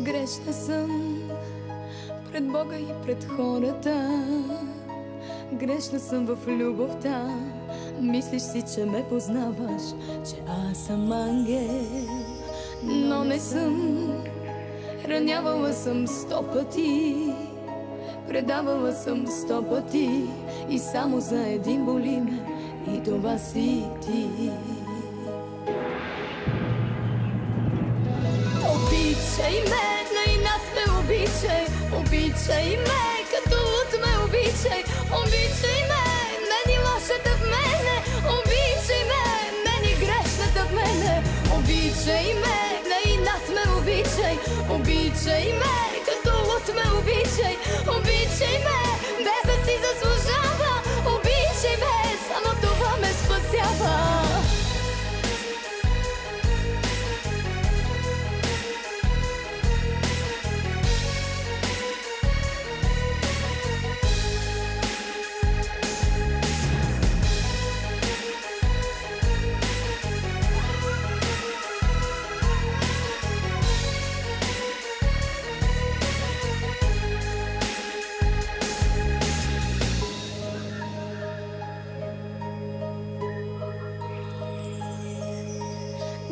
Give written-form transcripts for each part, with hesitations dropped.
Грешна съм пред Бога и пред хората. Грешна съм в любовта. Мислиш си, че ме познаваш, че аз съм ангел, но не съм. Ранявала съм 100 пъти, предавала съм 100 пъти, и само за един боли ме, и това си ти. Обичай ме, на инат ме обичай. Обичай ме, като луд ме обичай. Обичай ме, мени лошата в мене. Обичай ме, мени грешната в мене. Обичай ме, на инат ме обичай. Обичай ме, като луд ме обичай. Обичай ме, без да си заслужава. Обичай ме, само това ме спасява.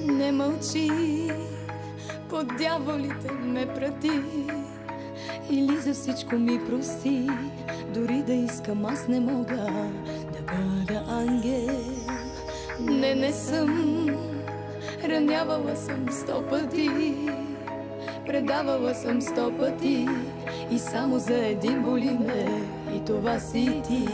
Не мълчи, под дяволите ме прати, или за всичко ми прости. Дори да искам, аз не мога да бъда ангел. Не съм. Ранявала съм 100 пъти, предавала съм 100 пъти, и само за един боли ме, и това си ти.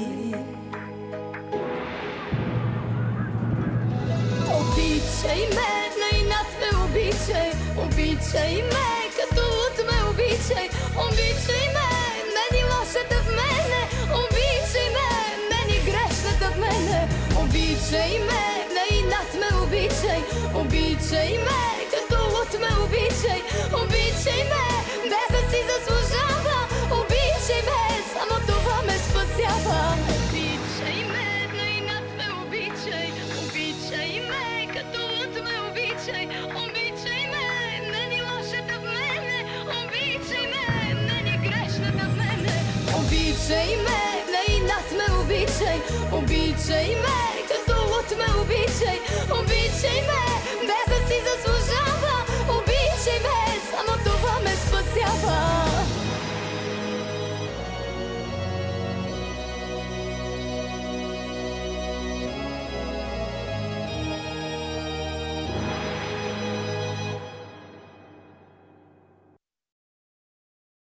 Обичай ме, на инат ме обичай. Обичай ме, като луд ме обичай. Обичай ме, мени лошата в мене. Обичай ме, мени грешната в мене. Обичай ме, на инат ме обичай. Обичай ме, като луд ме обичай. Обичай ме, без да си заслужава. Обичай ме, само това ме спасява. Обичай ме, на инат ме обичай. Обичай ме, като луд ме обичай. Обичай ме, мени лошата в мене. Обичай ме, мени грешната в мене. Обичай ме, на инат ме обичай. Обичай ме, като луд ме обичай. Обичай ме,